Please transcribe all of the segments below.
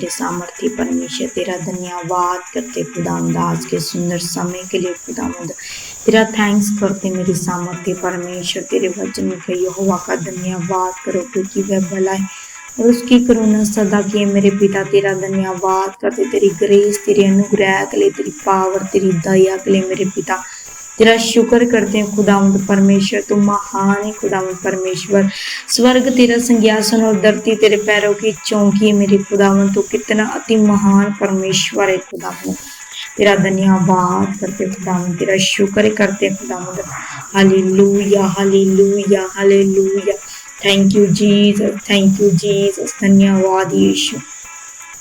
मेरे सामर्थ्य परमेश्वर, तेरा धन्यवाद करते खुदावंद आज के सुंदर समय के लिए खुदावंद। तेरा थैंक्स करते मेरे सामर्थ्य परमेश्वर, तेरे वचन के यहोवा का धन्यवाद करो क्योंकि वह भला है और उसकी करुणा सदा की है। मेरे पिता तेरा धन्यवाद करते, तेरी ग्रेस, तेरे अनुग्रह के लिए, तेरी पावर, तेरी दया के लिए मेरे पिता तेरा शुक्र करते हैं खुदावंद परमेश्वर। तू महान है खुदावंद परमेश्वर, स्वर्ग तेरा सिंहासन और धरती तेरे पैरों की चौकी है मेरे खुदावंद। तू कितना अति महान परमेश्वर है खुदावंद, तेरा धन्यवाद करते खुदावंद, तेरा शुक्र करते खुदावंद। Hallelujah hallelujah hallelujah, thank you Jesus, thank you Jesus, धन्यवाद यीशु।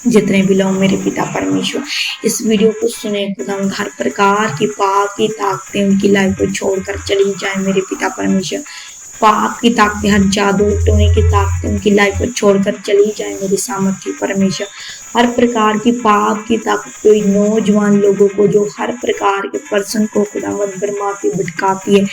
जितने भी लोग मेरे पिता परमेश्वर इस वीडियो को सुने खुदावंद, हर प्रकार की पाप की ताकतें उनकी लाइफ को छोड़कर चली जाए मेरे पिता परमेश्वर। पाप की ताकतें, हर जादू टोने की ताकतें उनकी लाइफ को छोड़कर चली जाए मेरे सामर्थ्य परमेश्वर। हर प्रकार की पाप की ताकत कोई नौजवान लोगों को जो हर प्रकार के पर्सन को खुदावंद भरमाती भटकाती है,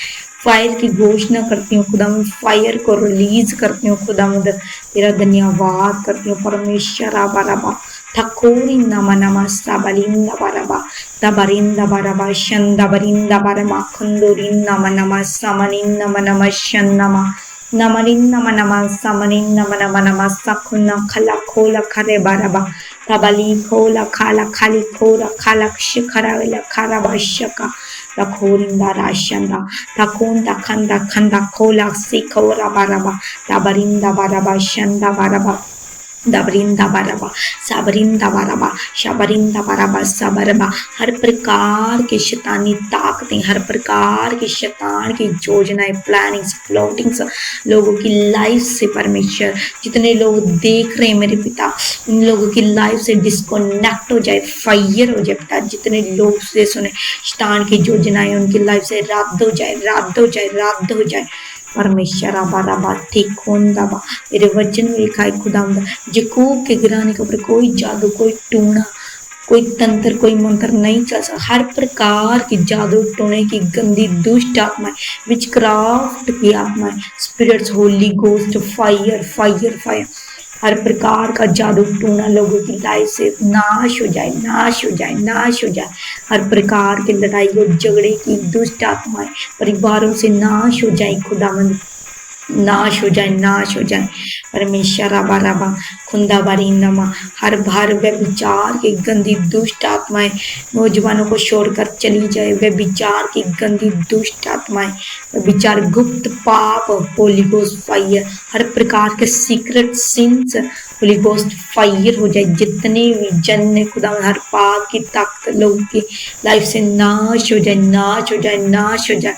फायर की घोषणा करती हूँ खुदावंद, फायर को रिलीज करती हूँ खुदावंद। तेरा धन्यवाद करती हूँ परमेश्वर। आबाराबा ठकोरिंदा मनमा साबलिंदा बाराबा तबरिंदा बाराबा शंदा बरिंदा बारमा खंदोरिंदा मनमा समनिंदा मनमा शन्नमा नमरिंदा मनमा समनिंदा मनमा नमा सखुना खला खोला खरे बाराबा तबली खोला खाला खाली खोरा खाला शिखरा वेला खरा बशका रखोरिंदा राशंदा तकोंदा खंदा खंदा खोला सिखोरा बाराबा तबरिंदा बाराबा शंदा बाराबा दबरिंदा बाराबा साबरिंदा बाराबा शबरिंदा बाराबा सबरबा। हर प्रकार की शैतानी ताकतें, हर प्रकार की शैतान की योजनाएं, प्लानिंग्स, प्लॉटिंग्स लोगों की लाइफ से परमेश्वर, जितने लोग देख रहे हैं मेरे पिता, उन लोगों की लाइफ से डिस्कनेक्ट हो जाए, फायर हो जाए पिता। जितने लोग से सुने शैतान की योजनाएं उनकी लाइफ से रद्द हो जाए, रद्द हो जाए, रद्द हो जाए परमेश्वर। आबाराबा ठीक होंदाबा, तेरे वचन में लिखा है खुदावंद, यकूब के गिराने के ऊपर कोई जादू, कोई टूना, कोई तंत्र, कोई मंत्र नहीं चल सकता। हर प्रकार की जादू टोने की गंदी दुष्ट आत्माएं, विचक्राफ्ट की आत्माएं, spirits, holy ghost, fire fire fire, हर प्रकार का जादू टूना लोगों की लाइफ से नाश हो जाए, नाश हो जाए, नाश हो जाए। हर प्रकार की लड़ाई और झगड़े की दुष्ट आत्माएं परिवारों से नाश हो जाए खुदावंद, नाश हो जाए, नाश हो जाए परमेश्वर। आबा राबा खुंदा बारी नमा, हर भार व विचार की गंदी दुष्ट आत्माएं नौजवानों को छोड़कर चली जाए। वे विचार की गंदी दुष्ट आत्माएं, विचार गुप्त पाप, होली गोस्ट फायर, हर प्रकार के secret since Holi ghost fire हो जाए। जितने भी जन ने खुदा हर पाप की ताकत लोगों की लाइफ से नाश हो जाए, नाश हो जाए, नाश हो जाए।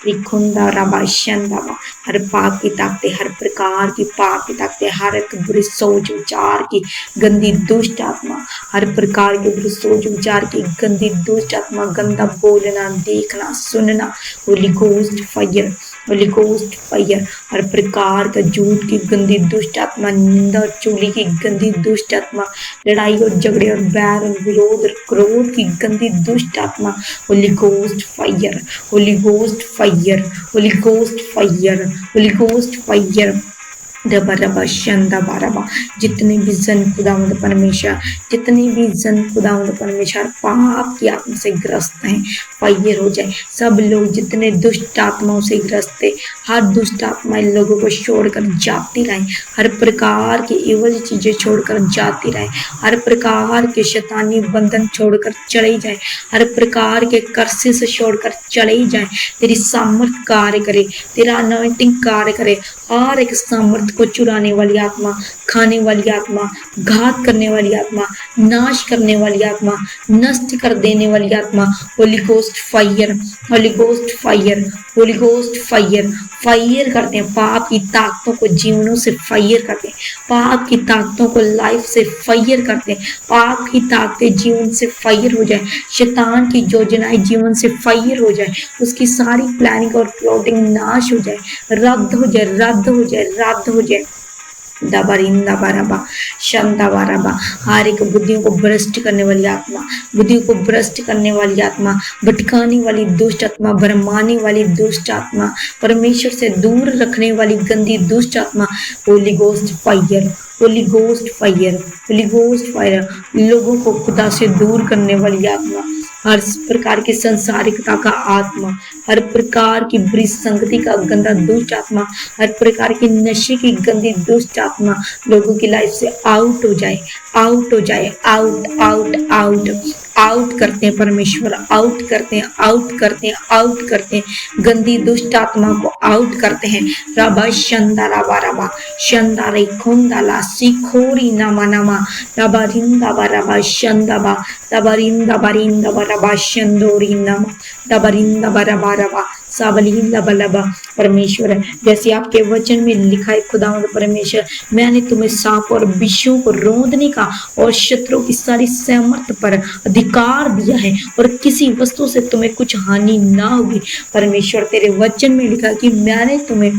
रिखुंदा राबा शंदाबा, हर पाप की ताकतें, हर प्रकार की पाप की ताकतें, हर एक बुरी सोच विचार की गंदी दुष्ट आत्मा, हर प्रकार के बुरी सोच विचार की गंदी दुष्ट आत्मा, गंदा बोलना, देखना, सुनना, holy ghost fire, holy ghost fire, हर प्रकार का झूठ की गंदी दुष्ट आत्मा, निंदा और चुगली की गंदी दुष्ट आत्मा, लड़ाई और झगड़े और बैर और विरोध और क्रोध की गंदी दुष्ट आत्मा, Holi ghost fire, holy ghost fire, holy ghost fire, holy ghost fire. जितने भी जन खुदावंद परमेश्वर, जितने भी जन खुदावंद परमेश्वर पाप की आत्मा से ग्रस्त हैं, फायर हो जाए। सब लोग जितने दुष्ट आत्माओं से ग्रस्त है, हर दुष्ट आत्मा इन लोगों को छोड़कर जाती रहे, हर प्रकार की इवल चीजें छोड़कर जाती रहे, हर प्रकार के शैतानी बंधन छोड़कर चले जाए, हर प्रकार के कर्से से छोड़कर चले जाए। तेरी सामर्थ कार्य करे, तेरा अनॉइंटिंग कार्य करे। हर एक सामर्थ को चुराने वाली आत्मा, खाने वाली आत्मा, घात करने वाली आत्मा, नाश करने वाली आत्मा, नष्ट कर देने वाली आत्मा, Holi ghost fire, holy ghost fire, holy ghost fire, fire करते हैं। पाप की ताकतों को जीवनों से फायर करते हैं, पाप की ताकतों को लाइफ से फायर करते हैं, पाप की ताकतें जीवन से फायर हो जाए, शैतान की योजनाएं जीवन से फायर हो जाए, उसकी सारी प्लानिंग और प्लॉटिंग नाश हो जाए, रद्द हो जाए, रद्द हो जाए, रद्द हो जाए। दबरिंदा बराबा शंदा बराबा। हर एक बुद्धियों को भ्रष्ट करने वाली आत्मा, बुद्धियों को भ्रष्ट करने वाली आत्मा, भटकाने वाली दुष्ट आत्मा, भरमाने वाली दुष्ट आत्मा, परमेश्वर से दूर रखने वाली गंदी दुष्ट आत्मा, Holi ghost fire, holy ghost fire, holy ghost fire. लोगों को खुदा से दूर करने वाली आत्मा, हर प्रकार की संसारिकता का आत्मा, हर प्रकार की बुरी संगति का गंदा दुष्ट आत्मा, हर प्रकार की नशे की गंदी दुष्ट आत्मा लोगों की लाइफ से आउट हो जाए, आउट हो जाए, आउट आउट आउट आउट करते हैं परमेश्वर, आउट करते हैं, आउट करते हैं, आउट करते हैं, गंदी दुष्ट आत्मा को आउट करते हैं। रबा शंदा रबा रबा शंदा रे खुंदाला सिखोरी नमा नमा रबा रिंदा बा शंदा बा दबरिंदा बरिंदा बरबा शंदोरी नमा दबरिंदा बरबा रबा साबलिंदा बलबा। परमेश्वर जैसे आपके वचन में लिखा है खुदावंद परमेश्वर, मैंने तुम्हें सांप और बिच्छू को रौंदने का और शत्रुओं की सारी सामर्थ पर अधिकार दिया है और किसी वस्तु से तुम्हें कुछ हानि ना होगी। परमेश्वर तेरे वचन में लिखा कि मैंने तुम्हें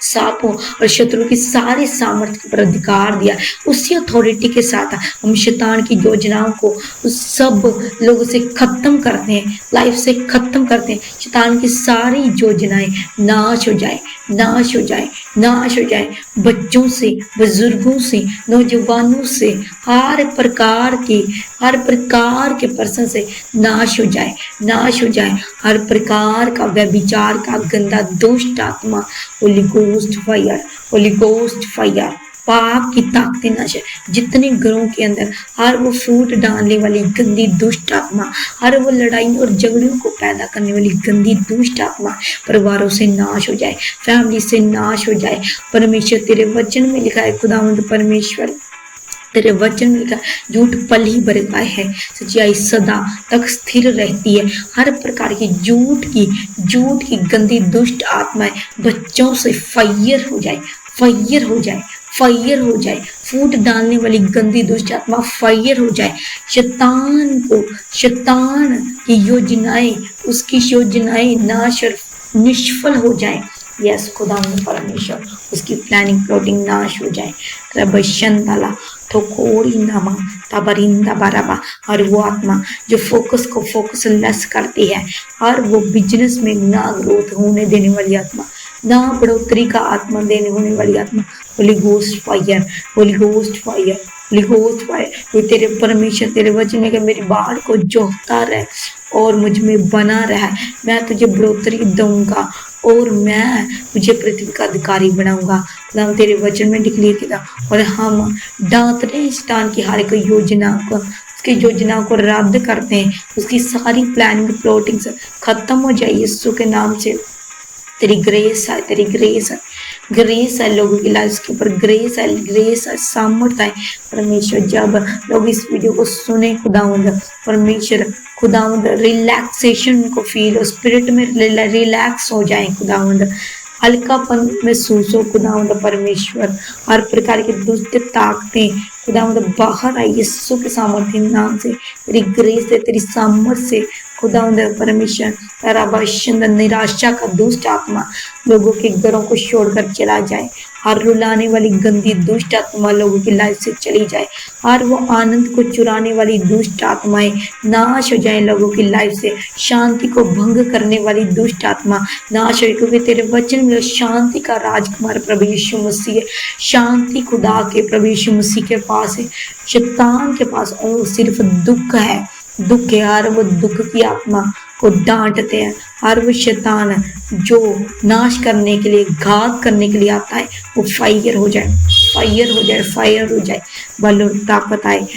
सांपों और शत्रु की सारी सामर्थ्य पर अधिकार दिया। उसी अथॉरिटी के साथ हम शैतान की योजनाओं को उस सब लोगों से खत्म करते हैं, लाइफ से खत्म करते हैं। शैतान की सारी योजनाएं नाश हो जाए, नाश हो जाए, नाश हो जाए। बच्चों से, बुजुर्गों से, नौजवानों से, हर प्रकार के पर्सन से नाश हो जाए, नाश हो जाए। हर प्रकार का व्यभिचार का गंदा दुष्ट आत्मा, Holi ghost fire, holy ghost fire, पाप की ताकतें नाश, जितने घरों के अंदर हर वो फूट डालने वाली गंदी दुष्ट आत्मा, हर वो लड़ाई और झगड़ों को पैदा करने वाली गंदी दुष्ट आत्मा परिवारों से नाश हो जाए, फैमिली से नाश हो जाए। परमेश्वर तेरे वचन में लिखा है खुदावंद परमेश्वर, तेरे वचन में लिखा झूठ पल ही बरता है, सच्चाई सदा तक स्थिर रहती है। हर प्रकार की झूठ की गंदी दुष्ट आत्माएं बच्चों से फायर हो जाए, फायर हो जाए, फायर हो जाए। फूट डालने वाली गंदी दुष्ट आत्मा फायर हो जाए। शैतान की योजनाएं, उसकी योजनाएं नाश और निष्फल हो जाए। यस खुदा परमेश्वर, उसकी प्लानिंग प्लॉटिंग नाश हो जाए। रबशंतला थोकोड़ी नामा तबरिंदा बराबा। और वो आत्मा जो फोकस को फोकस लेस करती है, और वो बिजनेस में ना ग्रोथ होने देने वाली आत्मा, ना बढ़ोतरी का आत्मा देने होने वाली आत्मा, Holi ghost fire, holy ghost fire, holy ghost fire. वो तेरे परमेश्वर तेरे वचन में कि मेरी बाढ़ को जोहता रहे और मुझ में बना रहा, मैं तुझे बढ़ोतरी दूंगा और मैं तुझे पृथ्वी का अधिकारी बनाऊंगा। हम तेरे वचन में डिक्लेयर किया और हम डांतते हैं शैतान की हर एक योजना को, उसकी योजना को रद्द करते हैं। उसकी सारी प्लानिंग प्लॉटिंग खत्म हो जाए यीशु के नाम से। तेरी ग्रेस है, तेरी ग्रेस है, ग्रेस है लोगों की लाइफ के ऊपर, ग्रेस है, ग्रेस है, सामर्थ है। परमेश्वर जब लोग इस वीडियो को सुने खुदावंद परमेश्वर, खुदावंद रिलैक्सेशन को फील हो, स्पिरिट में रिलैक्स हो जाए खुदावंद, हल्कापन महसूस हो खुदावंद परमेश्वर। हर प्रकार की दुष्ट ताकतें खुदावंद बाहर आई यीशु के सामर्थ्य नाम से, तेरी ग्रेस से, तेरी सामर्थ से खुदावंद परमेश्वर। राबाशंद निराशा का दुष्ट आत्मा लोगों के घरों को छोड़कर चला जाए। हर रुलाने वाली गंदी दुष्ट आत्मा लोगों की लाइफ से चली जाए। हर वो आनंद को चुराने वाली दुष्ट आत्माएं नाश हो जाए लोगों की लाइफ से। शांति को भंग करने वाली दुष्ट आत्मा नाश हो, क्योंकि तेरे वचन में शांति का राजकुमार प्रभु यीशु मसीह है। शांति खुदा के प्रभु यीशु मसीह के पास है, शैतान के पास और सिर्फ दुख है, दुख है। हर वो दुख की आत्मा को डांटते हैं। हर वो शैतान जो नाश करने के लिए, घात करने के लिए आता है, वो फायर हो जाए, फायर हो जाए, फायर हो जाए। बल और ताकत आए,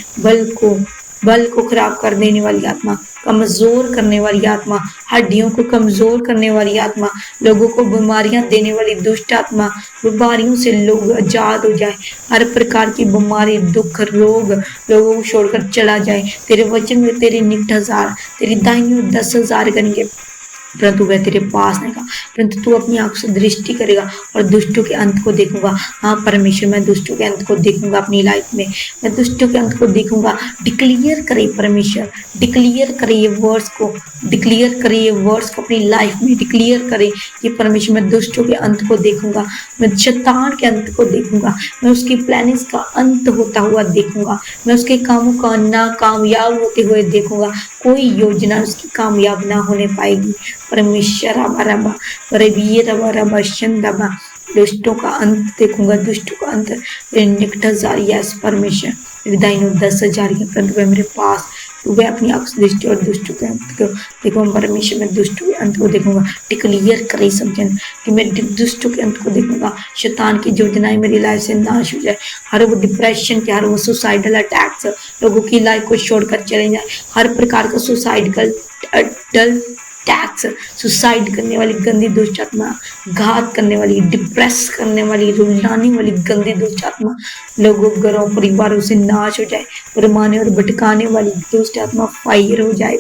बल को खराब कर देने वाली आत्मा, कमजोर करने वाली आत्मा, हड्डियों को कमजोर करने वाली आत्मा, लोगों को बीमारियां देने वाली दुष्ट आत्मा, बीमारियों से लोग आजाद हो जाए। हर प्रकार की बीमारी, दुख, रोग लोगों को छोड़कर चला जाए। तेरे वचन में तेरे निकट 1000, तेरी दाहिनी ओर 10,000 करेंगे, परंतु वह तेरे पास नहीं, परंतु तू अपनी आंख से दृष्टि करेगा और दुष्टों के अंत को देखूंगा। हाँ परमेश्वर, मैं दुष्टों के अंत को देखूंगा अपनी लाइफ में, मैं दुष्टों के अंत को देखूंगा। डिक्लेयर करे परमेश्वर, डिक्लेयर करे ये वर्ड्स को, डिक्लेयर करे ये वर्ड्स को अपनी लाइफ में, डिक्लेयर करे कि परमेश्वर मैं दुष्टों के अंत को देखूंगा, मैं शैतान के अंत को देखूंगा, मैं उसकी प्लानिंग्स का अंत होता हुआ देखूंगा, मैं उसके कामों का नाकामयाब होते हुए देखूंगा। कोई योजना उसकी कामयाब ना होने पाएगी। परमेश्वर रबा रबीर रबा शंदबा, दुष्टों का अंत देखूंगा, दुष्टों का अंत। यस परमेश्वर, दाइनो 10,000 के परंतु वह मेरे पास, तो वह अपनी आंख से दृष्टि और दुष्टों के अंत को देखो। परमेश्वर मैं दुष्टों के अंत को देखूंगा। डिक्लेयर करे समझन कि मैं दुष्टों के अंत को देखूंगा। शैतान की योजनाएं मेरी लाइफ से नाश हो जाए। हर वो डिप्रेशन के, हर वो सुसाइडल अटैक्स लोगों की लाइफ को छोड़कर चले जाए। हर प्रकार का सुसाइडल टैक्स, सुसाइड करने वाली गंदी दुष्ट आत्मा, घात करने वाली, डिप्रेस करने वाली, रुलाने वाली गंदी दुष्ट आत्मा लोगों, घरों, परिवारों से नाश हो जाए। रमाने और भटकाने वाली दुष्ट आत्मा फायर हो जाए,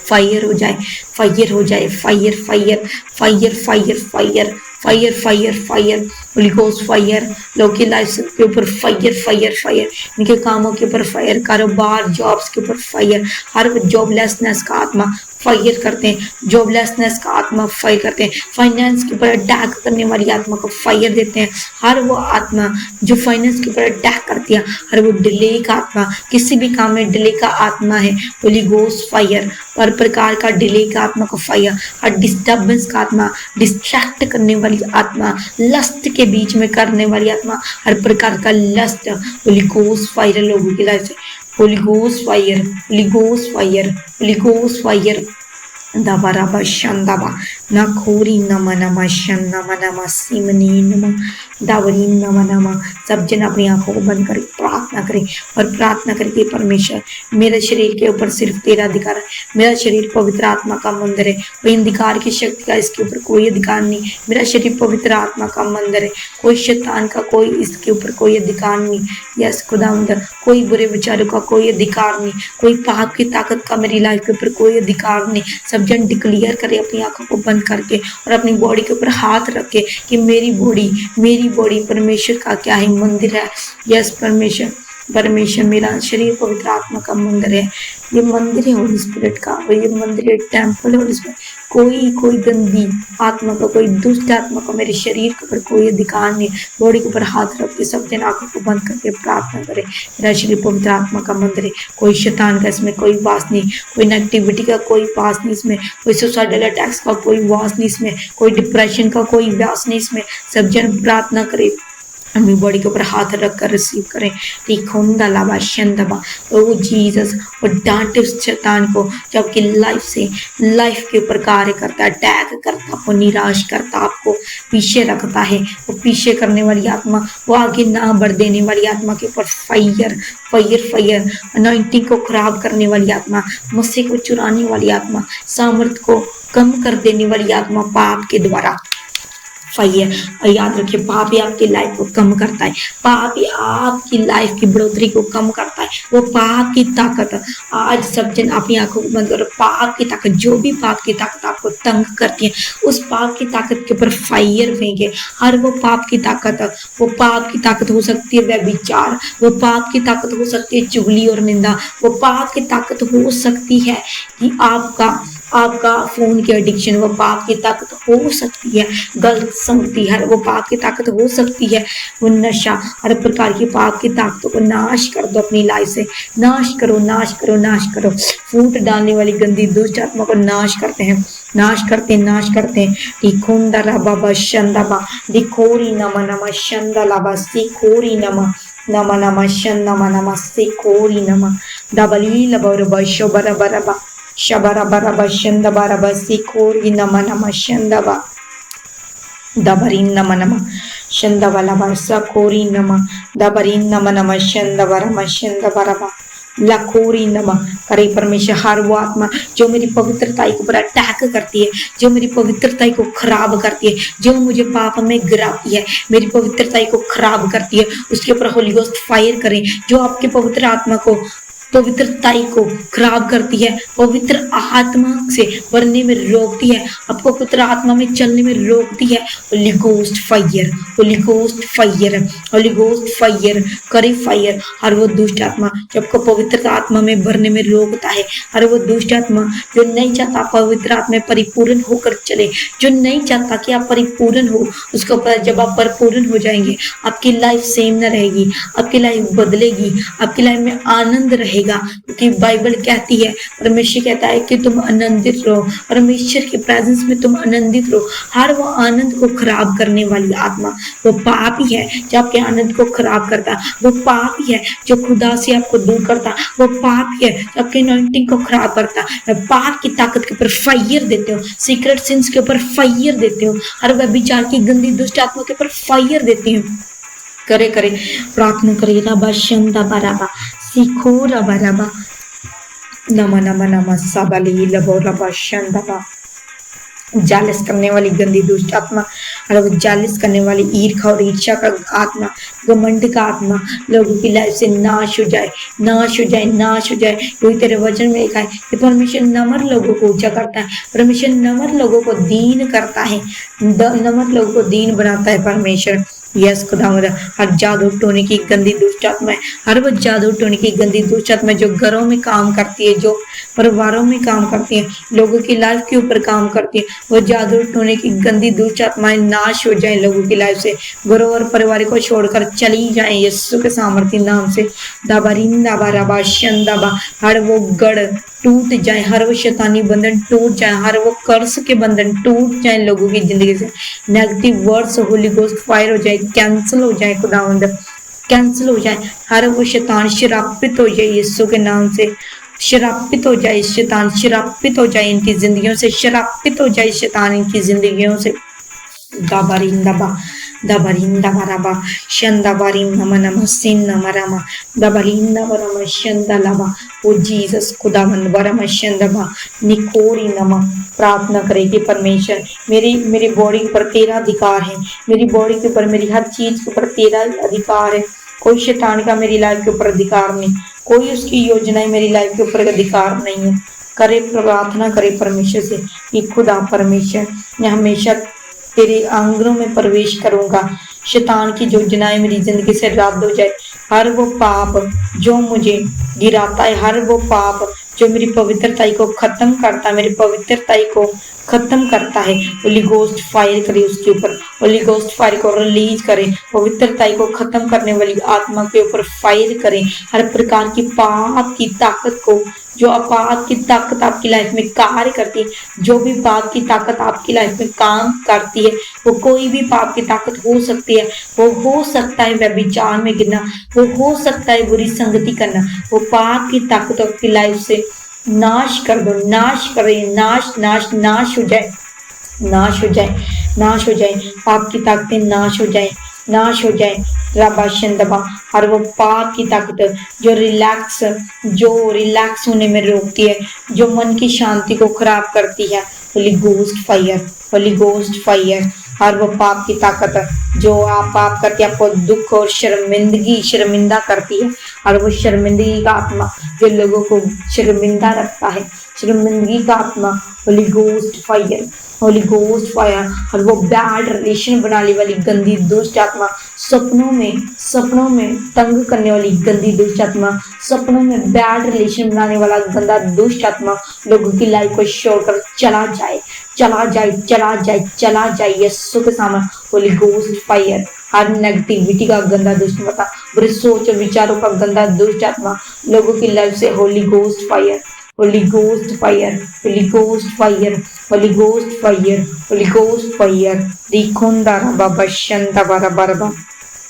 फायर हो जाए, फायर हो जाए, fire fire fire fire fire fire fire fire, holy ghost fire, लोगों की लाइफ के ऊपर फायर फायर फायर, इनके कामों के ऊपर फायर, कारोबार जॉब्स के ऊपर फायर, हर जॉबलेसनेस का आत्मा फायर करते हैं, जॉबलेसनेस का आत्मा फायर करते हैं, फाइनेंस के ऊपर अटैक करने वाली आत्मा को फायर देते हैं। हर वो आत्मा जो फाइनेंस के ऊपर अटैक करती है, हर वो डिले का आत्मा, किसी भी काम में डिले का आत्मा है, होली गोस्ट फायर, हर प्रकार का डिले का आत्मा को फायर, हर डिस्टर्बेंस का आत्मा, डिस्ट्रैक्ट करने वाली आत्मा, लस्ट के बीच में करने वाली आत्मा, हर प्रकार का लस्ट, होली गोस्ट फायर लोगों की लाइफ से, holy ghost fire, holy ghost fire, holy ghost fire, दबा शंदबा ना खोरी नम नम शंदम नम सिमनी नम दावरी नम नम। सब जन अपनी आंखों को बंद करके प्रार्थना करें और प्रार्थना करके परमेश्वर, मेरे शरीर के ऊपर सिर्फ तेरा अधिकार है, मेरा शरीर पवित्र आत्मा का मंदिर है, कोई अंधकार की शक्ति का इसके ऊपर कोई अधिकार नहीं। मेरा शरीर पवित्र आत्मा का मंदिर है, कोई शैतान का कोई इसके ऊपर कोई अधिकार नहीं। यस खुदावंद, कोई बुरे विचारों का कोई अधिकार नहीं, कोई पाप की ताकत का मेरी लाइफ के ऊपर कोई अधिकार नहीं। सब जन डिक्लेयर करे अपनी आंखों को बंद करके और अपनी बॉडी के ऊपर हाथ रखे कि मेरी बॉडी परमेश्वर का क्या है, मंदिर है। यस परमेश्वर, परमेश्वर मेरा शरीर पवित्र आत्मा का मंदिर है, ये मंदिर है होली स्पिरिट का, और ये मंदिर है, टेम्पल है होली स्पिरिट। कोई गंदी आत्मा का, कोई दुष्ट आत्मा का मेरे शरीर के ऊपर कोई अधिकार नहीं। बॉडी के ऊपर हाथ रख के सब जन आंखों को बंद करके प्रार्थना करे, मेरा शरीर पवित्र आत्मा का मंदिर है, कोई शैतान का इसमें कोई वास नहीं, कोई नेगेटिविटी का कोई वास नहीं इसमें, कोई सुसाइडल अटैक्स का कोई वास नहीं इसमें, कोई डिप्रेशन का कोई वास नहीं इसमें। सब जन प्रार्थना करे, अपनी बॉडी के ऊपर हाथ रख कर रिसीव करें। ओ जीसस, और डांटे उस शैतान को जो आपकी लाइफ के ऊपर कार्य करता है, अटैक करता, आपको निराश करता, आपको पीछे रखता है। वो पीछे करने वाली आत्मा, वो आगे ना बढ़ देने वाली आत्मा के ऊपर फायर फायर फायर, अनॉइंटिंग को खराब करने वाली आत्मा, मसीह को चुराने वाली आत्मा, सामर्थ को कम कर देने वाली आत्मा पाप के द्वारा फायर। और याद रखिए, पाप ही आपकी लाइफ को कम करता है, पाप ही आपकी लाइफ की बढ़ोतरी को कम करता है। वो पाप की ताकत, आज सब जन अपनी आंखों को बंद करो, पाप की ताकत, जो भी पाप की ताकत आपको तंग करती है, उस पाप की ताकत के ऊपर फायर फेंके। हर वो पाप की ताकत, वो पाप की ताकत हो सकती है व्यभिचार, वो पाप की ताकत हो सकती है चुगली और निंदा, वो पाप की ताकत हो सकती है कि आपका फोन की एडिक्शन, वो पाप की ताकत हो सकती है गलत संगति, हर वो पाप की ताकत हो सकती है वो नशा, हर प्रकार की पाप की ताकतों को नाश कर दो अपनी लाइफ से, नाश करो नाश करो नाश करो। फूट डालने वाली गंदी दुष्ट आत्मा को नाश करते हैं, नाश करते हैं, नाश करते हैं। दिखोंदा बाबा शंदाबा दिखोरी नम नम शंदलाबा सिखोरी नम नम नम शंदम नम सिखोरी नम दबली लबर बशो बरबरबा शबरा बरबा शंदबरबा सिखोरी नम नम शंदबा दबरी नम नम शंदबलबा सखोरी नम दबरी नम नम शंदबरम शंदबरबा लखोरी नम। करे परमेश्वर, हर वो आत्मा जो मेरी पवित्रता के ऊपर अटैक करती है, जो मेरी पवित्रता को खराब करती है, जो मुझे पाप में गिराती है, मेरी पवित्रता को खराब करती है, उसके ऊपर होली गोस्ट फायर करें। जो आपके पवित्र आत्मा को पवित्रताई को खराब करती है, पवित्र आत्मा से भरने में रोकती है, आपको पवित्र आत्मा में चलने में रोकती है। Holy ghost fire, holy ghost fire, holy ghost fire, करे फायर। हर वो दुष्ट आत्मा जो आपको पवित्र आत्मा में भरने में रोकता है, हर वो दुष्ट आत्मा जो नहीं चाहता पवित्र आत्मा में परिपूर्ण होकर चले, जो नहीं चाहता कि आप परिपूर्ण हो, उसके ऊपर जब आप परिपूर्ण हो जाएंगे आपकी लाइफ सेम न रहेगी, आपकी लाइफ बदलेगी, आपकी लाइफ में आनंद रहेगा। क्योंकि बाइबल कहती है, परमेश्वर कहता है कि तुम आनंदित रहो, परमेश्वर के प्रेजेंस में तुम आनंदित रहो। हर वो आनंद को खराब करने वाली आत्मा वो पापी है जो आपके आनंद को खराब करता, वो पापी है जो खुदा से आपको दूर करता, वो पापी है जो आपके अनॉइंटिंग को खराब करता। पाप की ताकत के ऊपर फायर देते हो, सीक्रेट सिंस के ऊपर फायर देते हो, हर व्यभिचार की गंदी दुष्ट आत्मा के ऊपर फायर देते हो। करे करे प्रार्थना करे, रबा शंदा बराबा सीखो रबा रबा नमा नमा नमा साबली लबो रबा शंदा। जालिस करने वाली गंदी दुष्ट आत्मा और वो जालिस करने वाली ईर्ष्या और ईर्ष्या का आत्मा, घमंड का आत्मा लोगों की लाइफ से नाश हो जाए, नाश हो जाए, नाश हो जाए। कोई तेरे वचन में लिखा है कि परमेश्वर नम्र लोगों को ऊंचा करता है, परमेश्वर नम्र लोगों को दीन करता है, नम्र लोगों को दीन बनाता है परमेश्वर। यस खुदावंद, हर जादू टोने की गंदी दुष्ट आत्मा है, हर वो जादू टोने की गंदी दुष्ट आत्मा जो घरों में काम करती है, जो परिवारों में काम करती है, लोगों की लाइफ के ऊपर काम करती है, वो जादू टोने की गंदी दुष्ट आत्माएं नाश हो जाए लोगों की लाइफ से, घरों और परिवार को छोड़कर चली जाए यीशु के सामर्थ्य नाम से। दाबारिन दाबा रबा शंदाबा, हर वो गढ़ टूट जाए, हर वो शैतानी बंधन टूट जाए, हर वो कर्ज के बंधन टूट जाए लोगों की जिंदगी से। Negative words Holi ghost fire हो जाए, कैंसिल हो जाए खुदावंद, कैंसिल हो जाए। हर वो शैतान शरापित हो जाए यीशु के नाम से, शरापित हो जाए शैतान, शरापित हो जाए इनकी जिंदगियों से, शरापित हो जाए शैतान इनकी जिंदगियों से। दाबारिन दाबा दाबारिन दाबाराबा शंदाबारिन नम नम सिन नम रमा दाबारिन नम शंदा लाबा। ओ जीसस खुदावंद बरम शंदबा निकोरी नम। प्रार्थना करें कि परमेश्वर मेरी बॉडी के ऊपर तेरा अधिकार है, मेरी बॉडी के ऊपर, मेरी हर चीज के ऊपर तेरा अधिकार है। कोई शैतान का मेरी लाइफ के ऊपर अधिकार नहीं, कोई उसकी योजनाएं मेरी लाइफ के ऊपर अधिकार नहीं है। करे प्रार्थना करे परमेश्वर से कि खुदा परमेश्वर मैं हमेशा तेरे आंगनों में प्रवेश करूंगा, शैतान की योजनाएं मेरी जिंदगी से रद्द हो जाए। हर वो पाप जो मुझे गिराता है, हर वो पाप जो मेरी पवित्रताई को खत्म करता है, मेरी पवित्रताई को खत्म करता है, होली गोस्ट फायर करे उसके ऊपर, होली गोस्ट फायर को रिलीज करे, पवित्रताई को खत्म करने वाली आत्मा के ऊपर फायर करे। हर प्रकार की पाप की ताकत को, जो पाप की ताकत आपकी लाइफ में कार्य करती है, जो भी पाप की ताकत आपकी लाइफ में काम करती है, वो कोई भी पाप की ताकत हो सकती है, वो हो सकता है व्यभिचार में गिरना, वो हो सकता है बुरी संगति करना, वो पाप की ताकत आपकी लाइफ से नाश कर दो, नाश करे, नाश नाश नाश हो जाए, नाश हो जाए, नाश हो जाए, पाप की ताकतें नाश हो जाए, नाश हो जाए। रबाशंदबा, और वो पाप की ताकत जो रिलैक्स होने में रोकती है, जो मन की शांति को खराब करती है, holy ghost fire, holy ghost fire. और वो पाप की ताकत जो आप पाप करके आपको दुख और शर्मिंदा करती है, और वो शर्मिंदगी का आत्मा जो लोगों को शर्मिंदा रखता है, शर्मिंदगी का आत्मा, Holi ghost fire, holy ghost fire. और वो बैड रिलेशन बनाने वाली गंदी दुष्ट आत्मा, सपनों में तंग करने वाली गंदी दुष्ट आत्मा, सपनों में बैड रिलेशन बनाने वाला गंदा दुष्ट आत्मा लोगों की लाइफ को छोड़कर चला जाए, चला जाए, चला जाए, चला जाए यीशु के सामने। होली गोस्ट फायर, हर नेगेटिविटी का गंदा दुष्ट आत्मा, बुरे सोच और विचारों का गंदा दुष्ट आत्मा लोगों की लाइफ से, holy ghost fire, holy ghost fire, holy ghost fire, holy ghost fire, holy ghost fire. दिखोंदा बाबा शंदा बारा बारा।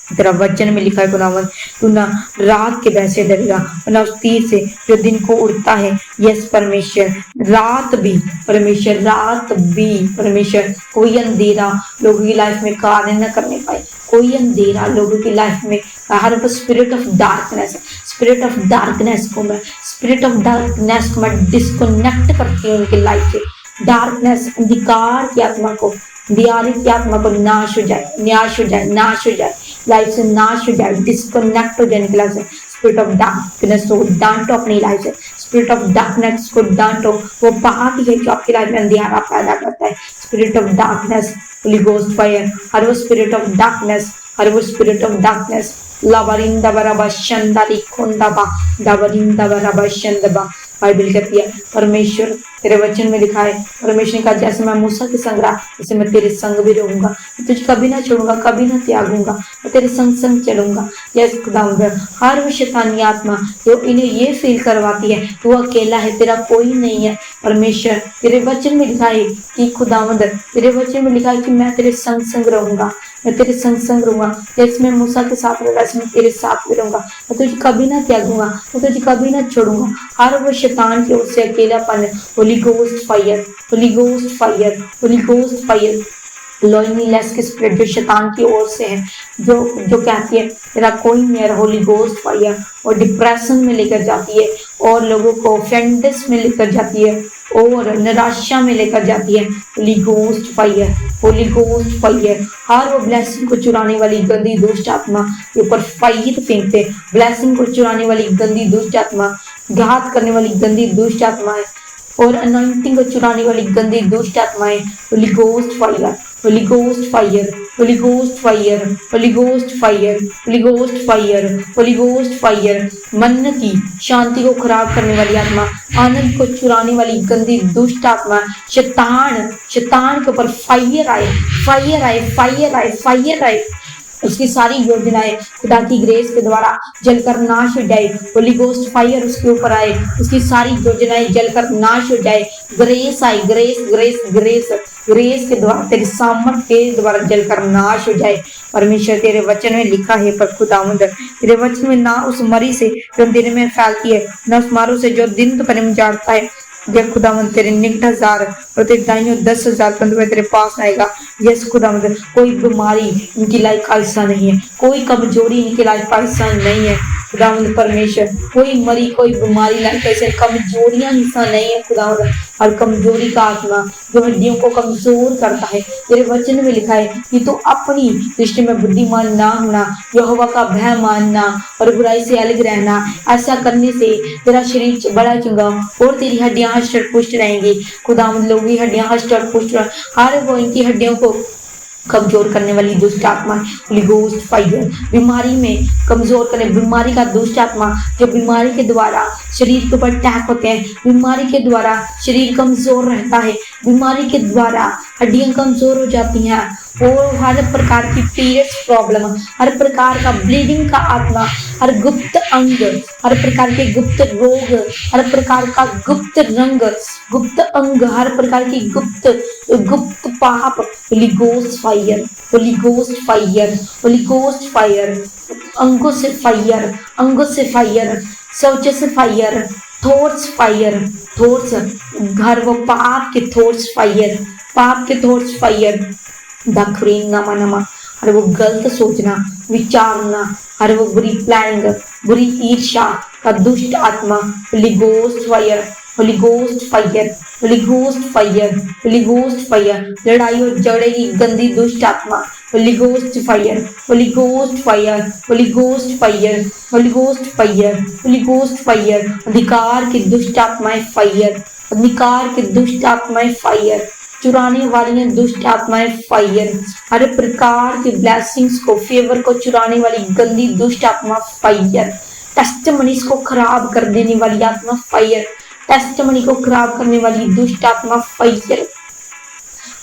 तेरा वचन में लिखा है खुदावंद, तू ना रात के वैसे डरेगा और ना उस तीर से जो दिन को उड़ता है। यस परमेश्वर, रात भी परमेश्वर, रात भी परमेश्वर, कोई अंधेरा लोगों की लाइफ में कार्य न करने पाए, कोई अंधेरा लोगों की लाइफ में, her spirit of darkness, spirit of darkness को मैं, स्पिरिट ऑफ डार्कनेस को मैं डिस्कनेक्ट करती हूँ उनकी लाइफ से। डार्कनेस, अंधकार की आत्मा को, दियाली की आत्मा को नाश हो जाए, नाश हो जाए, नाश हो जाए, लाइफ से नाश हो जाए, डिस्कनेक्ट हो जाए निकला से। स्पिरिट ऑफ डार्कनेस को डांटो अपनी लाइफ से, स्पिरिट ऑफ डार्कनेस को डांटो। वो बात ही है जो आपकी लाइफ में अंधियारा पैदा करता है। Spirit of darkness, holy ghost fire, हर वो स्पिरिट ऑफ डार्कनेस, हर वो स्पिरिट ऑफ डार्कनेस, लावरिंदा बराबा शंदारी खोंदाबा दावरिंदा बराबा शंदबा। बाइबल कहती है परमेश्वर तेरे वचन में लिखा है, परमेश्वर ने कहा जैसे मैं मूसा के संग रहा जैसे मैं तेरे संग भी रहूंगा, मैं तुझे कभी ना छोड़ूंगा, कभी ना त्यागूंगा, मैं तेरे संग संग चलूंगा। यस खुदावंद, हर वो शैतानी आत्मा जो इन्हें ये फील करवाती है तू अकेला है, तेरा कोई नहीं है, परमेश्वर तेरे वचन में लिखा है कि खुदावंद तेरे वचन में लिखा है कि मैं तेरे संग संग रहूंगा, मैं तेरे संग संग रहूंगा। जैसे मैं मूसा के साथ रहा वैसे मैं तेरे साथ भी रहूंगा, मैं तुझे कभी ना त्यागूंगा, मैं तुझे कभी ना छोड़ूंगा। हर वो शैतान की ओर से अकेलापन, Holi ghost fire, holy ghost fire, holy ghost fire, loneliness की स्पिरिट जो शैतान की ओर से है, जो जो कहती है तेरा कोई नहीं है, होली गोस्ट फायर, और डिप्रेशन में लेकर जाती है और लोगों को ऑफेंडेस में लेकर जाती है और निराशा में लेकर जाती है। Holy ghost fire, holy ghost fire, हर वो ब्लेसिंग को चुराने वाली गंदी दुष्ट आत्मा के ऊपर फायर फेंकते, ब्लेसिंग को चुराने वाली गंदी दुष्ट आत्मा, घात करने वाली गंदी दुष्ट आत्माएं और अनॉइंटिंग को चुराने वाली गंदी दुष्ट आत्माएं, Holi ghost fire, holy ghost fire, holy ghost fire, holy ghost fire, holy ghost fire, holy ghost fire, मन की शांति को खराब करने वाली आत्मा, आनंद को चुराने वाली गंदी दुष्ट आत्मा, शैतान, शैतान के ऊपर फायर आए, फायर आए, फायर आए, फायर आए। उसकी सारी योजनाएं खुदा की ग्रेस के द्वारा जलकर नाश हो जाए, होली गोस्ट फायर उसके ऊपर आए, उसकी सारी योजनाएं जलकर नाश हो जाए। ग्रेस आए, ग्रेस ग्रेस ग्रेस ग्रेस के द्वारा तेरे सामर्थ के द्वारा जलकर नाश हो जाए। परमेश्वर तेरे वचन में लिखा है पर खुदावंद तेरे वचन में ना उस मरी से जो दिन में फैलती है, ना उस मारू से जो दिन दोपहर में जागता है। जब खुदावंद तेरे निकट 1000 और तेरे दाहिने 10,000 परंतु मैं तेरे पास आएगा। यस खुदावंद, कोई बीमारी इनकी लाइफ का हिस्सा नहीं है, कोई कमजोरी इनकी लाइफ का हिस्सा नहीं है खुदावंद परमेश्वर, कोई मरी कोई बीमारी लाइफ ऐसे कमजोरियां हिस्सा नहीं है खुदावंद। और कमजोरी का आत्मा जो हड्डियों को कमजोर करता है, तेरे वचन में लिखा है कि तू अपनी दृष्टि में बुद्धिमान ना होना, यहोवा का भय मानना और बुराई से अलग रहना। ऐसा करने से तेरा शरीर बड़ा चंगा और तेरी हड्डियां हष्ट पुष्ट रहेंगी। खुदावंद लोगों की हड्डियां हष्ट पुष्ट, हर वो इनकी हड्डियों को कमजोर करने वाली दुष्ट आत्मा, होली गोस्ट फायर, बीमारी में कमजोर करने, बीमारी का दुष्ट आत्मा जो बीमारी के द्वारा शरीर के ऊपर अटैक होते हैं, बीमारी के द्वारा शरीर कमजोर रहता है, बीमारी के द्वारा हड्डियां कमजोर हो जाती हैं और हर प्रकार की पीरियड्स प्रॉब्लम, हर प्रकार का ब्लीडिंग का आत्मा, हर गुप्त अंग, हर प्रकार के गुप्त रोग, हर प्रकार का गुप्त रंग, गुप्त अंग, हर प्रकार की गुप्त गुप्त पाप, Holi ghost fire, holy ghost fire, holy ghost fire, अंगों से फायर, अंगों से फायर, सोचे से फायर, थॉट्स फायर, थॉट्स घर वो पाप के थॉट्स फायर, पाप के थॉट्स फायर, दखरीन नमा नमा, और वो गलत सोचना विचारना, और वो बुरी प्लानिंग, बुरी ईर्ष्या का दुष्ट आत्मा, Holi ghost fire, holy ghost fire, holy ghost fire, holy ghost fire, लड़ाई और झगड़े की गंदी दुष्ट आत्मा, Holi ghost fire, holy ghost fire, holy ghost fire, holy ghost fire, holy ghost fire, अधिकार की दुष्ट आत्माएं फायर, अधिकार की दुष्ट आत्माएं फायर, चुराने वाली दुष्ट आत्माएं फायर, हर प्रकार की ब्लेसिंग्स को फेवर को चुराने वाली गंदी दुष्ट आत्मा फायर, टेस्टिमनीज को खराब कर देने वाली आत्मा फायर, टेस्टिमनी को खराब करने वाली दुष्ट आत्मा फायर,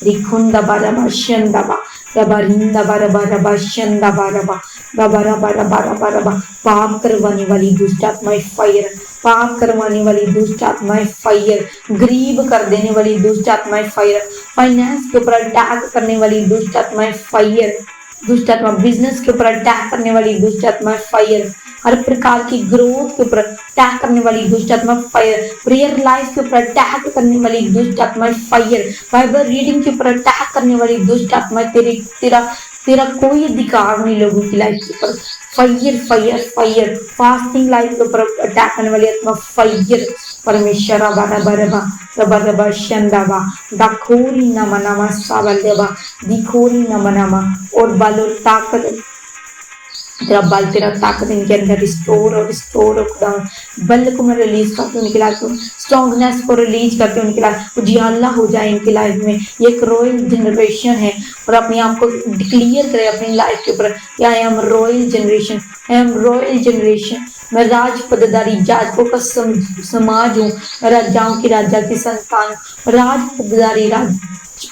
रिखुंदा बारा बाशंदा बा रबारिंदा बारा बारा बाशंदा बारा बा बारा बारा बारा बारा बा, पाप करवाने वाली दुष्ट आत्माएं फायर, पाप करवाने वाली दुष्ट आत्माएं फायर, गरीब कर देने वाली दुष्ट आत्माएं फायर, फाइनेंस के ऊपर अटैक करने वाली दुष्ट आत्माएं फायर, दुष्ट आत्मा बिजनेस के ऊपर अटैक करने वाली दुष्ट आत्मा फायर, हर प्रकार की ग्रोथ के ऊपर अटैक करने वाली दुष्ट आत्मा फायर, प्रेयर लाइफ के ऊपर अटैक करने वाली दुष्ट आत्मा फायर, बाइबल रीडिंग के ऊपर अटैक करने वाली दुष्ट आत्मा, तेरा कोई अधिकार नहीं लोगों की लाइफ के ऊपर, fire fire fire, fasting life के ऊपर अटैक करने वाली आत्मा फायर, परमेश्वर रबा शंदाबा दाखोरी नमा नमा सावलदेवा दिखोरी नमा नमा, और बल और ताकत तेरा बल, तेरा ताकत इनके अंदर रिस्टोर और खुदा बल को मैं रिलीज करती हूँ उनकी लाइफ में, स्ट्रॉन्गनेस को रिलीज करती हूँ उनकी लाइफ, उजियाला हो जाए इनकी लाइफ में। ये एक रॉयल जनरेशन है और अपने आप को डिक्लेयर करे अपनी लाइफ के ऊपर, I am royal generation, I am royal generation. मैं राज पदधारी जाजकों का समाज हूँ, मैं राजाओं की राजा की संतान, राज पदधारी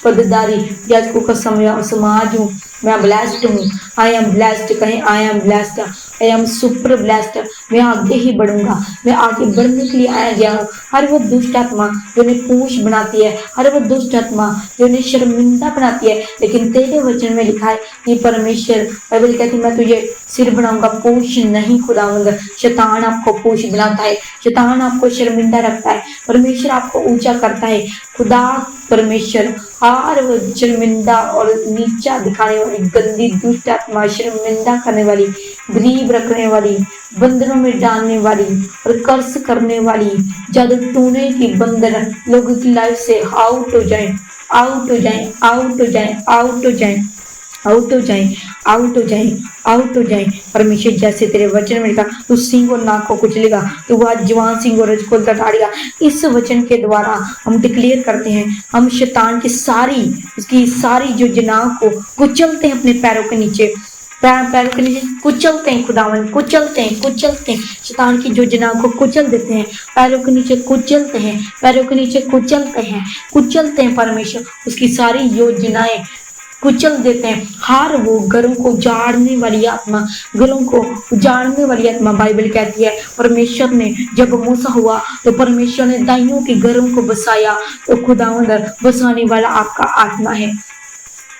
पदधारी याजकों का समाज हूँ। मैं ब्लेस्ड हूँ, आई एम ब्लेस्ड, कहें I am blessed, I am super blessed. मैं आगे ही बढ़ूंगा, मैं आगे बढ़ने के लिए आया गया हूँ। हर वो दुष्ट आत्मा जो उन्हें पूछ बनाती है, हर वो दुष्ट आत्मा जो उन्हें शर्मिंदा बनाती है, लेकिन तेरे वचन में लिखा है कि परमेश्वर, बाइबल कहती है मैं तुझे सिर बनाऊंगा, पूछ नहीं खुदावंद। शैतान आपको पूछ बनाता है, शैतान आपको शर्मिंदा रखता है, परमेश्वर आपको ऊंचा करता है। खुदा परमेश्वर हर वो शर्मिंदा और नीचा दिखाने वाली गंदी दुष्ट आत्मा, शर्मिंदा करने वाली, गरीब रखने वाली, बंधनों में डालने वाली और कर्ज करने वाली, जादू टूने की बंधन लोगों की लाइफ से आउट हो जाए, आउट हो जाए, आउट हो जाए, आउट हो जाए, आउट हो जाए, आउट हो जाए, आउट हो जाए। परमेश्वर जैसे तेरे वचन में लिखा, तू सिंह और नाक को कुचलेगा, तू वह जवान सिंह और रजकोल तटाड़ेगा। इस वचन के द्वारा हम डिक्लेयर करते हैं, हम शैतान की सारी उसकी सारी जो जनाह को कुचलते हैं अपने पैरों के नीचे, पैरों के नीचे कुचलते हैं खुदावन, कुचलते हैं, कुचलते हैं शैतान की जो जनाह को कुचल देते हैं, पैरों के नीचे कुचलते हैं, पैरों के नीचे कुचलते हैं, कुचलते हैं। परमेश्वर उसकी सारी योजनाएं कुचल देते हैं। हर वो घरों को उजाड़ने वाली आत्मा, घरों को उजाड़ने वाली आत्मा, बाइबल कहती है परमेश्वर ने जब मूसा हुआ तो परमेश्वर ने दाइयों के घरों को बसाया, तो खुदावंद बसाने वाला आपका आत्मा है।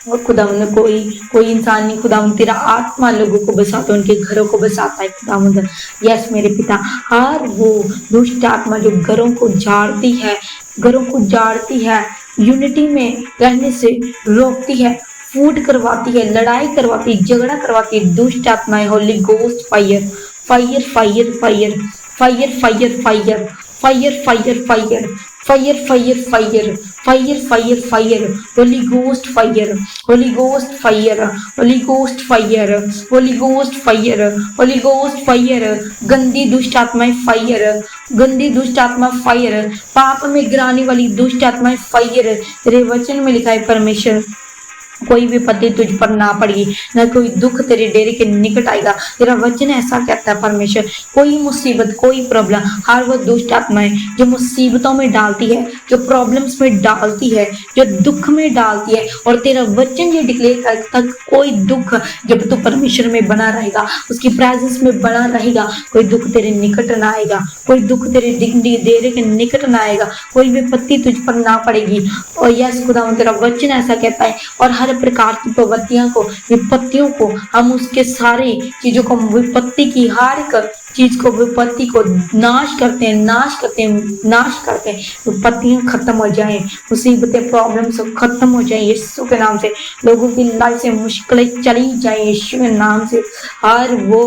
और खुदावंद कोई इंसान नहीं, खुदावंद तेरा आत्मा लोगों को बसाता है, उनके घरों को बसाता है खुदावंद। यस मेरे पिता, हर वो दुष्ट आत्मा जो घरों को उजाड़ती है, घरों को उजाड़ती है, यूनिटी में रहने से रोकती है, फूट करवाती है, लड़ाई करवाती है, झगड़ा करवाती है, दुष्ट आत्माएं, Holi ghost fire, fire fire fire fire fire fire fire fire fire fire fire fire fire fire fire, holy ghost fire, holy ghost fire, holy ghost fire, holy ghost fire, holy ghost fire. गंदी दुष्ट आत्माएं fire, गंदी दुष्ट आत्मा fire, पाप में गिराने वाली दुष्ट आत्माएं फायर। तेरे वचन में लिखा है परमेश्वर, कोई विपत्ति तुझ पर ना पड़ेगी, न कोई दुख तेरे डेरे के निकट आएगा। तेरा वचन ऐसा कहता है परमेश्वर, कोई मुसीबत, कोई प्रॉब्लम, हर वो दुष्ट आत्माएं जो मुसीबतों में डालती है, जो प्रॉब्लम्स में डालती है, जो दुख में डालती है, और तेरा वचन ये डिक्लेयर करता है कोई दुख जब तू परमेश्वर में बना रहेगा, उसकी प्रेजेंस में बना रहेगा, कोई दुख तेरे निकट ना आएगा, कोई दुख तेरे डेरे के निकट ना आएगा, कोई विपत्ति तुझ पर ना पड़ेगी। और यस खुदा तेरा वचन ऐसा कहता है, और हर प्रकार की विपत्तियों को हम उसके सारे चीजों को, विपत्ति की हर एक चीज को, विपत्ति को नाश करते हैं, नाश करते हैं, नाश करते हैं। विपत्तियां खत्म हो जाएं, मुसीबतें, प्रॉब्लम्स खत्म हो जाएं यीशु के नाम से। लोगों की लाइफ से मुश्किलें चली जाएं यीशु के नाम से। हर वो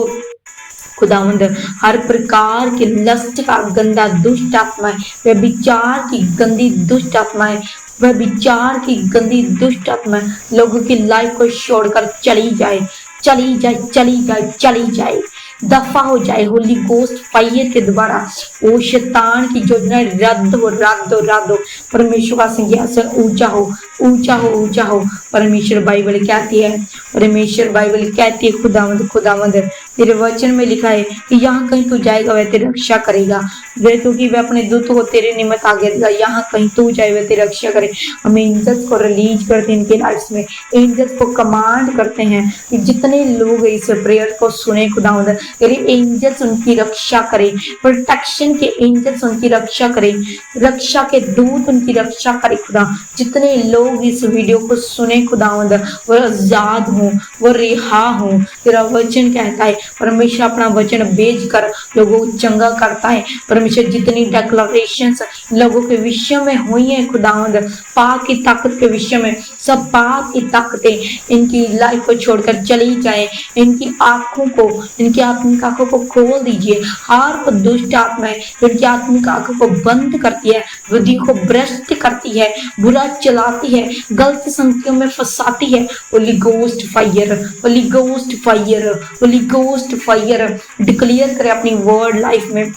खुदावंद हर प्रकार के लस्ट का गंदा दुष्ट आत्माएं, व्यभिचार की गंदी दुष्ट आत्माएं, वह विचार की गंदी दुष्ट आत्मा लोगों की लाइफ को छोड़कर चली जाए, चली जाए, चली जाए, चली जाए, दफा हो जाए। होली गोस्ट फायर के द्वारा वो शैतान की योजना रद्द हो, रद्द हो, रद्द हो। परमेश्वर का सिंहासन ऊंचा हो, ऊंचा हो, ऊंचा हो। परमेश्वर बाइबल कहती है, परमेश्वर बाइबल कहती है खुदावंद, खुदावंद तेरे वचन में लिखा है कि यहाँ कहीं तू जाएगा वह तेरी रक्षा करेगा, वह क्योंकि वह अपने दूतों को तेरे निमित्त आगे देगा। यहाँ कहीं तू जाए वह तेरी रक्षा करे। हम एंजल्स को रिलीज करते हैं इनके लाइफ में, एंजल्स को कमांड करते हैं कि जितने लोग इस प्रेयर को सुने खुदावंद, तेरे एंजल्स उनकी रक्षा करे, प्रोटेक्शन के एंजल्स उनकी रक्षा करे, रक्षा के दूत उनकी रक्षा करे खुदा। जितने लोग इस वीडियो को सुने खुदावंद वो आजाद हो, वो रिहा हो। तेरा वचन कहता है परमेश्वर अपना वचन भेज कर लोगों को चंगा करता है। परमेश्वर जितनी डिक्लेरेशंस लोगों के विषय में हुई है खुदावंद, पाप की ताकत के विषय में, सब पाप की ताकतें इनकी लाइफ को छोड़कर चली जाए, इनकी आंखों को, इनकी आत्मिक आंखों को खोल दीजिए। हर दुष्ट आत्माएं जो उनकी आत्मिक आंखों को बंद करती है, बुद्धि को भ्रष्ट करती है, बुरा चलाती है, गलत संगतियों में फंसाती है, holy ghost fire, holy ghost fire, holy ghost fire declare करें अपनी वर्ड लाइफ में,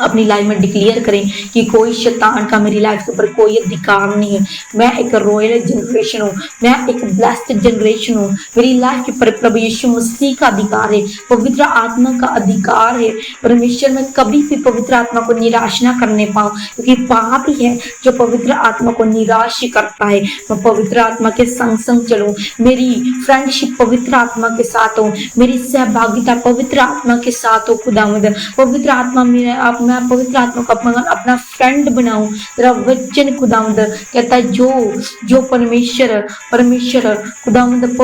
अपनी लाइफ में डिक्लेयर करें कि कोई शैतान का मेरी लाइफ के ऊपर कोई अधिकार नहीं है। मैं एक रॉयल जनरेशन हूँ, मैं एक ब्लेस्ड जनरेशन हूँ। मेरी लाइफ के ऊपर प्रभु यीशु मसीह का अधिकार है, पवित्र आत्मा का अधिकार है। परमेश्वर में कभी भी पवित्र आत्मा को निराश ना करने पाऊँ, क्योंकि पाप ही है जो पवित्र आत्मा को निराश करता है। मैं पवित्र आत्मा के संग संग चलूं, मेरी फ्रेंडशिप पवित्र आत्मा के साथ हो, मेरी सहभागिता पवित्र आत्मा के साथ हो। खुदावंद पवित्र आत्मा में मैं पवित्र आत्मा को अपना फ्रेंड बनाऊं। तेरा वचन खुदावंद कहता है जो परमेश्वर खुदावंद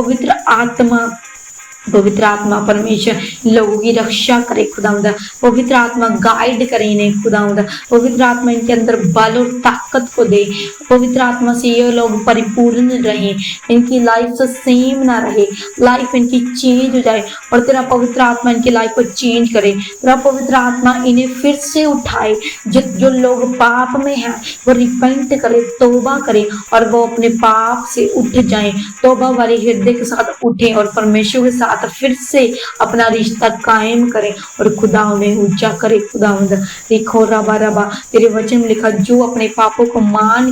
पवित्र आत्मा परमेश्वर लोगों की रक्षा करे। खुदावंद पवित्र आत्मा गाइड करे इन्हें। खुदावंद पवित्र आत्मा इनके अंदर बल और ताकत को दे। पवित्र आत्मा से ये लोग परिपूर्ण रहे, इनकी लाइफ से सेम ना रहे, लाइफ इनकी चेंज हो जाए और तेरा पवित्र आत्मा इनकी लाइफ को चेंज करे। तेरा पवित्र आत्मा इन्हें फिर से उठाए। जो लोग पाप में हैं वो रिपेंट करे, तौबा करे और वो अपने पाप से उठ जाए, तौबा वाले हृदय के साथ उठे और परमेश्वर के साथ फिर से अपना रिश्ता कायम करे और खुदा उन्हें ऊंचा करे। खुदावंद देखो रबा रबा तेरे वचन में लिखा, जो अपने पापों को मान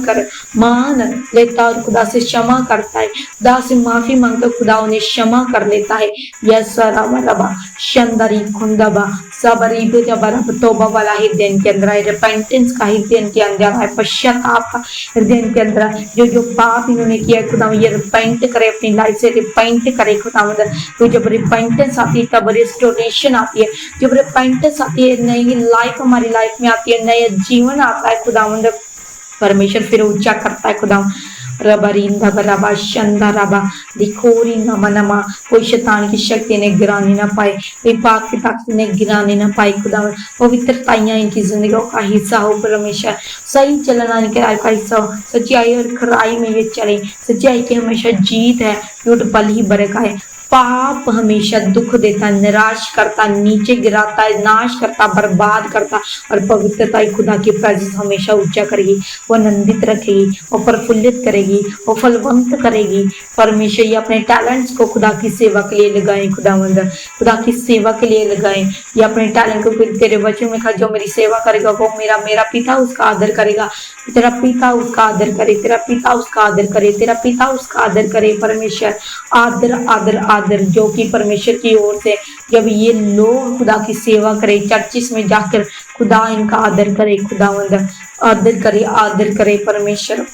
लेता और खुदा से क्षमा करता है, खुदा से माफी मांगकर खुदा उन्हें क्षमा कर लेता है। यस रबा रबा शंदरी खुंदबा सबरी बेजबरब तौबा वाला हृदय इनके अंदर है, रिपेंटेंस का हृदय इनके अंदर है, पश्चाताप का हृदय इनके अंदर। जो पाप इन्होंने किया खुदा ये रिपेंट करे, अपनी लाइफ से रिपेंट करे। खुदावंद तो जब रिपेंटेंस आती है तब रिस्टोरेशन आती है, जब रिपेंटेंस आती है नई लाइफ हमारी लाइफ में आती है, नया जीवन आता है। खुदावंद परमेश्वर फिर ऊंचा करता है। खुदा रबरिंदा बराबा शंदा रबा दिखोरी नमा कोई शैतान की शक्ति ने गिराने ना पाए, कोई पाप की ताकत ने गिराने ना पाए। खुदा पवित्रताइयां इनकी जिंदगियों का हिस्सा हो। परमेश्वर सही चलना इनके लाइफ का हिस्सा हो, सच्चाई और खराई में ये चले, सच्चाई की हमेशा जीत है, झूठ पल ही बरका है। पाप हमेशा दुख देता, निराश करता, नीचे गिराता है, नाश करता, बर्बाद करता और पवित्रता खुदा की प्रेजेंस हमेशा ऊंचा करेगी, वो आनंदित रखेगी, वो प्रफुल्लित करेगी, वो फलवंत करेगी। परमेश्वर ये अपने टैलेंट्स को खुदा की सेवा के लिए लगाएं। खुदावंद खुदा की सेवा के लिए लगाएं, ये अपने टैलेंट को तेरे वचन में कहा, जो मेरी सेवा करेगा वो मेरा पिता उसका आदर करेगा। तेरा पिता उसका आदर करे, तेरा पिता उसका आदर करे, तेरा पिता उसका आदर करे। परमेश्वर आदर आदर आदर जो कि परमेश्वर की ओर से जब ये लोग खुदा की सेवा करे, चर्चिस में जाकर खुदा इनका आदर करे। खुदावंद आदर करे परमेश्वर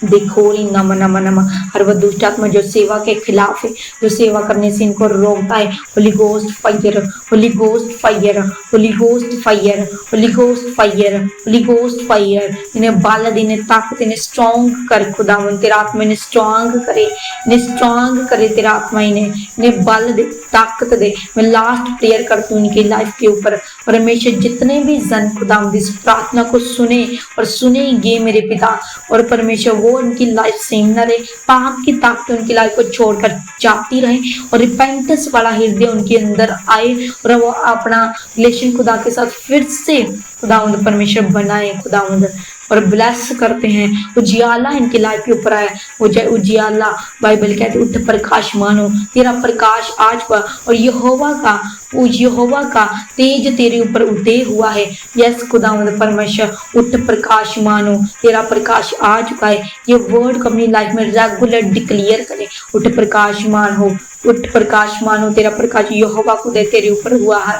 देखो नम नम नम हर वह दुष्ट आत्मा जो सेवा के खिलाफ है, जो सेवा करने से इनको रोकता है, holy ghost fire, holy ghost fire, holy ghost fire, holy ghost fire, holy ghost fire. इन्हें बल दे, इन्हें ताकत, इन्हें स्ट्रॉन्ग कर। खुदावन तेरा आत्मा इन्हें स्ट्रॉन्ग करे, इन्हें स्ट्रॉन्ग करे तेरा आत्मा, इन्हें बल दे, ताकत दे। मैं लास्ट प्रेयर करती हूँ इनकी लाइफ के ऊपर। परमेश्वर जितने भी जन खुदावन इस प्रार्थना को सुने और सुनेंगे मेरे पिता, और परमेश्वर वो उनकी लाइफ सेम न रहे, पाप की ताकत उनकी लाइफ को छोड़कर जाती रहे और रिपेंटेंस वाला हृदय उनके अंदर आए और वो अपना रिलेशन खुदा के साथ फिर से खुदावंद परमेश्वर बनाए। खुदावंद और ब्लेस करते हैं, उजियाला इनकी लाइफ के ऊपर आया, उजियाला बाइबल कहते उठ प्रकाश मानो, तेरा प्रकाश आज हुआ और यहोवा का तेज तेरे ऊपर उदय हुआ है। यस खुदावंद परमेश्वर उठ प्रकाश मानो, तेरा प्रकाश आ चुका है। ये वर्ड को अपनी लाइफ में रेगुलर डिक्लेयर करें, उठ प्रकाश मानो, उठ प्रकाश मानो, तेरा प्रकाश यहोवा को दे तेरे ऊपर हुआ है।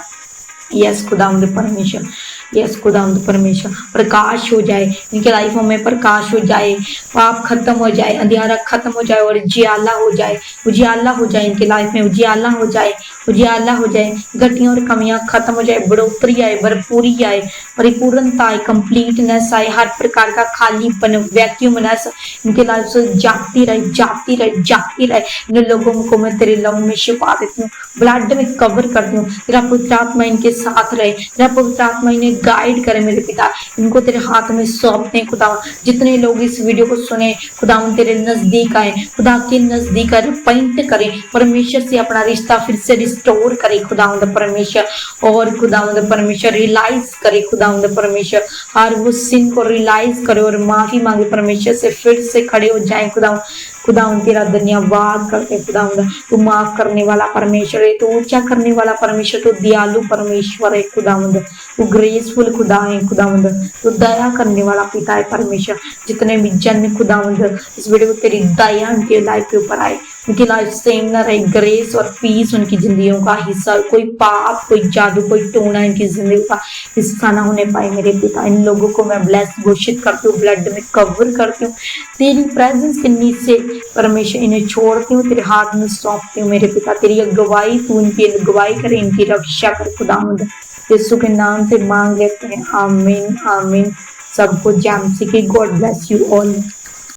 यस खुदावंद परमेश्वर, यस खुदावंद परमेश्वर प्रकाश हो जाए इनके लाइफों में, प्रकाश हो जाए, पाप खत्म हो जाए, अंधियारा खत्म हो जाए और उजियाला हो जाए, उजियाला हो जाए इनके लाइफ में, उजियाला हो जाए, उजियाला हो जाए, घटियां और कमियां खत्म हो जाए, बढ़ोतरी आए, भरपूरी आए, परिपूर्णता आए, कंप्लीटनेस आए, हर प्रकार का खालीपन वैक्यूमनेस इनके लाइफ से जाती रहे, जाती रहे, जाती रहे। इन लोगों को मैं तेरे लहू में छिपा देती हूँ, ब्लड में कवर करती हूँ, तेरा पवित्र आत्मा इनके साथ रहे, तेरा पवित्र आत्मा इन्हें गाइड करे मेरे पिता, इनको तेरे हाथ में सौंपते हैं खुदा। जितने लोग इस वीडियो को सुने खुदा तेरे नजदीक आए, खुदा के नजदीक आए, पॉइंट करे परमेश्वर से, अपना रिश्ता फिर से रिस्टोर करे खुदा परमेश्वर। और खुदा परमेश्वर रियलाइज करे खुदा परमेश्वर, हर वो सिन को रियलाइज करे और माफी मांगे परमेश्वर से, फिर से खड़े हो जाए खुदा। तेरा धन्यवाद करते खुदा, तू माफ करने वाला परमेश्वर है, तू ऊंचा करने वाला परमेश्वर, तू दयालु परमेश्वर है खुदा, तू ग्रेसफुल खुदा है खुदा, तू दया करने वाला पिता है परमेश्वर। जितने भी जन खुदा इस वीडियो को तेरी दया उनके लाइफ के ऊपर आए, उनकी लाइफ सेम न रहे, ग्रेस और पीस उनकी जिंदगियों का हिस्सा, कोई पाप, कोई जादू, कोई टोना इनकी जिंदगी का हिस्सा ना होने पाए मेरे पिता। इन लोगों को मैं ब्लेस घोषित करती हूँ, ब्लड में कवर करती हूँ, तेरी प्रेजेंस के नीचे परमेश्वर इन्हें छोड़ती हूँ, तेरे हाथ में सौंपती हूँ मेरे पिता। तेरी अगुवाई, तू इनकी अगुवाई करे, इनकी रक्षा कर खुदा। यीशु के नाम से मांग लेते हैं, आमीन आमीन। सबको जैम सी की गॉड ब्लेस यू ऑल।